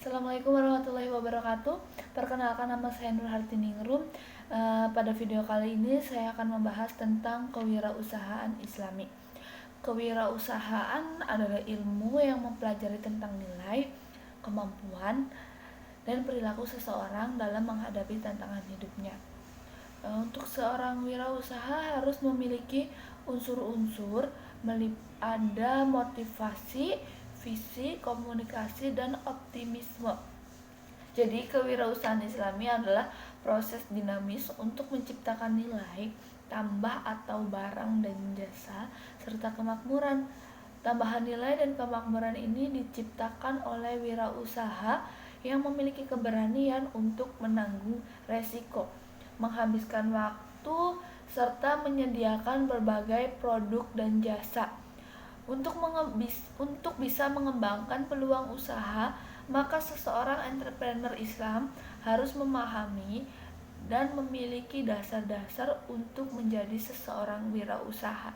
Assalamualaikum warahmatullahi wabarakatuh. Perkenalkan, nama saya Nur Hartiningrum. Pada video kali ini saya akan membahas tentang kewirausahaan Islami. Kewirausahaan adalah ilmu yang mempelajari tentang nilai, kemampuan, dan perilaku seseorang dalam menghadapi tantangan hidupnya. Untuk seorang wirausaha harus memiliki unsur-unsur, ada motivasi, visi, komunikasi, dan optimisme. Jadi kewirausahaan Islami adalah proses dinamis untuk menciptakan nilai tambah atau barang dan jasa serta kemakmuran. Tambahan nilai dan kemakmuran ini diciptakan oleh wirausaha yang memiliki keberanian untuk menanggung resiko, menghabiskan waktu, serta menyediakan berbagai produk dan jasa. Untuk bisa mengembangkan peluang usaha, maka seseorang entrepreneur Islam harus memahami dan memiliki dasar-dasar untuk menjadi seseorang wirausaha.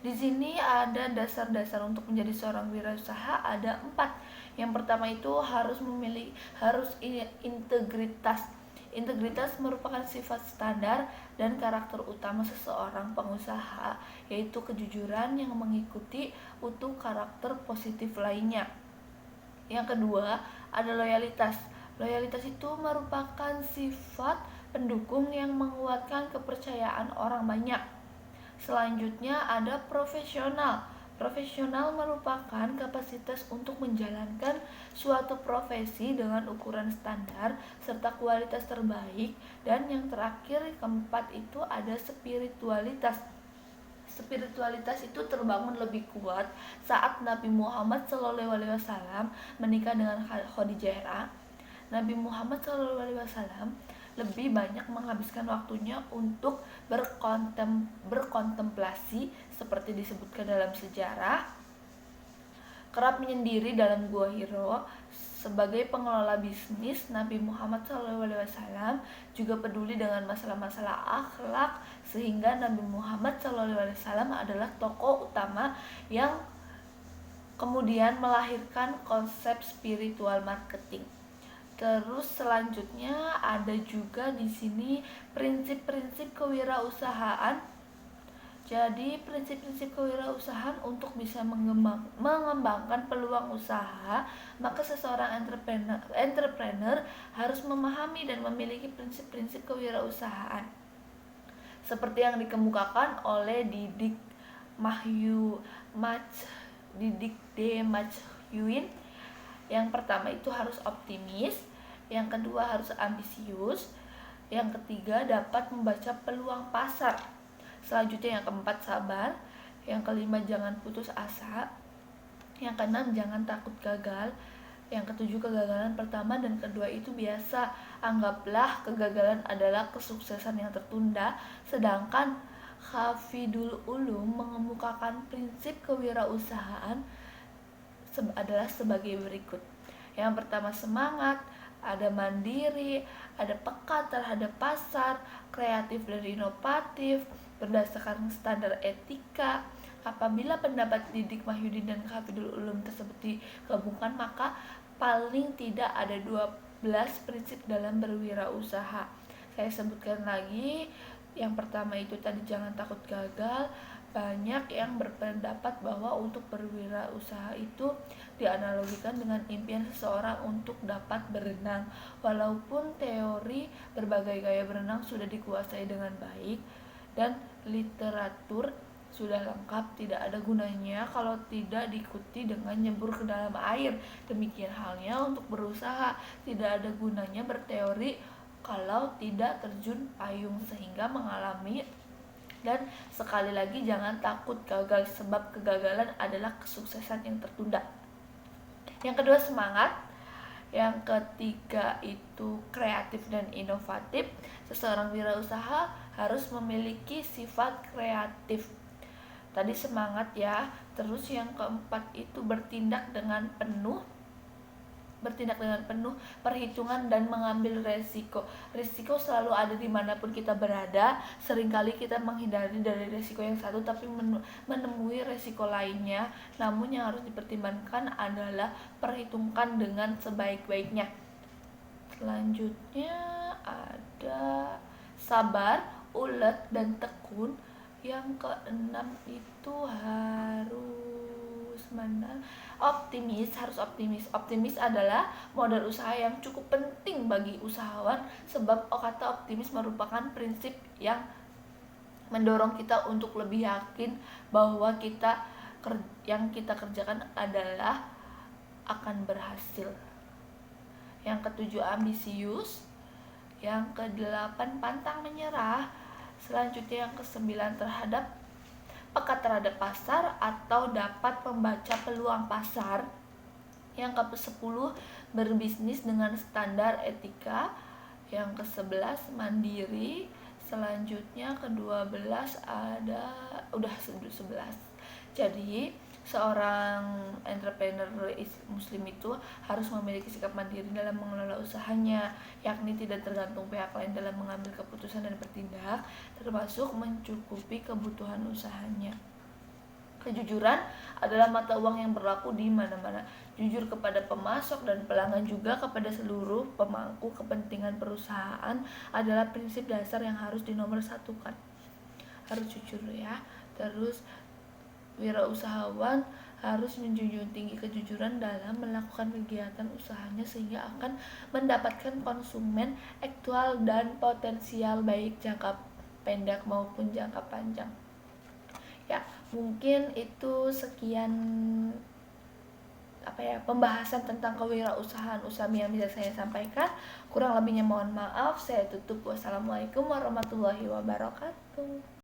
Di sini ada dasar-dasar untuk menjadi seorang wirausaha, ada 4. Yang pertama itu harus integritas. Integritas merupakan sifat standar dan karakter utama seseorang pengusaha, yaitu kejujuran yang mengikuti utuh karakter positif lainnya. Yang kedua, ada loyalitas. Loyalitas itu merupakan sifat pendukung yang menguatkan kepercayaan orang banyak. Selanjutnya ada profesional. Profesional merupakan kapasitas untuk menjalankan suatu profesi dengan ukuran standar serta kualitas terbaik. Dan yang terakhir, keempat, itu ada spiritualitas. Spiritualitas itu terbangun lebih kuat saat Nabi Muhammad SAW menikah dengan Khadijah. Nabi Muhammad SAW lebih banyak menghabiskan waktunya untuk berkontemplasi, seperti disebutkan dalam sejarah. Kerap menyendiri dalam Gua Hiro. Sebagai pengelola bisnis, Nabi Muhammad SAW juga peduli dengan masalah-masalah akhlak, sehingga Nabi Muhammad SAW adalah tokoh utama yang kemudian melahirkan konsep spiritual marketing. Terus selanjutnya ada juga di sini prinsip-prinsip kewirausahaan. Jadi prinsip-prinsip kewirausahaan untuk bisa mengembangkan peluang usaha, maka seseorang entrepreneur harus memahami dan memiliki prinsip-prinsip kewirausahaan seperti yang dikemukakan oleh Didik D. Mahyuin. Yang pertama itu harus optimis, yang kedua harus ambisius, yang ketiga dapat membaca peluang pasar, selanjutnya yang keempat sabar, yang kelima jangan putus asa, yang keenam jangan takut gagal, yang ketujuh kegagalan pertama dan kedua itu biasa. Anggaplah kegagalan adalah kesuksesan yang tertunda. Sedangkan Hafidul Ulum mengemukakan prinsip kewirausahaan adalah sebagai berikut. Yang pertama semangat, ada mandiri, ada peka terhadap pasar, kreatif dan inovatif, berdasarkan standar etika. Apabila pendapat Didik Mahyudin dan Hafidul Ulum tersebut digabungkan, maka paling tidak ada 12 prinsip dalam berwirausaha. Saya sebutkan lagi. Yang pertama itu tadi jangan takut gagal. Banyak yang berpendapat bahwa untuk berwirausaha itu dianalogikan dengan impian seseorang untuk dapat berenang. Walaupun teori berbagai gaya berenang sudah dikuasai dengan baik dan literatur sudah lengkap, tidak ada gunanya kalau tidak diikuti dengan nyebur ke dalam air. Demikian halnya untuk berusaha, tidak ada gunanya berteori kalau tidak terjun payung sehingga mengalami. Dan sekali lagi jangan takut gagal, sebab kegagalan adalah kesuksesan yang tertunda. Yang kedua semangat. Yang ketiga itu kreatif dan inovatif. Seseorang wirausaha harus memiliki sifat kreatif. Tadi semangat ya. Terus yang keempat itu bertindak dengan penuh bertindak dengan penuh perhitungan dan mengambil resiko. Resiko selalu ada dimanapun kita berada. Seringkali kita menghindari dari resiko yang satu tapi menemui resiko lainnya. Namun yang harus dipertimbangkan adalah perhitungkan dengan sebaik-baiknya. Selanjutnya ada sabar, ulet, dan tekun. Yang keenam itu harus mana? Harus optimis. Optimis adalah modal usaha yang cukup penting bagi usahawan, sebab kata optimis merupakan prinsip yang mendorong kita untuk lebih yakin bahwa yang kita kerjakan adalah akan berhasil. Yang ketujuh ambisius. Yang kedelapan pantang menyerah. Selanjutnya yang kesembilan peka terhadap pasar atau dapat membaca peluang pasar. Yang ke-10 berbisnis dengan standar etika. Yang ke-11 mandiri. Selanjutnya ke-12 ada udah 11. Jadi seorang entrepreneur muslim itu harus memiliki sikap mandiri dalam mengelola usahanya, yakni tidak tergantung pihak lain dalam mengambil keputusan dan bertindak, termasuk mencukupi kebutuhan usahanya. Kejujuran adalah mata uang yang berlaku di mana-mana. Jujur kepada pemasok dan pelanggan, juga kepada seluruh pemangku kepentingan perusahaan, adalah prinsip dasar yang harus dinomorsatukan. Harus jujur ya. Terus wirausahawan harus menjunjung tinggi kejujuran dalam melakukan kegiatan usahanya sehingga akan mendapatkan konsumen aktual dan potensial baik jangka pendek maupun jangka panjang. Ya, mungkin itu sekian pembahasan tentang kewirausahaan Usami yang bisa saya sampaikan. Kurang lebihnya mohon maaf. Saya tutup. Wassalamualaikum warahmatullahi wabarakatuh.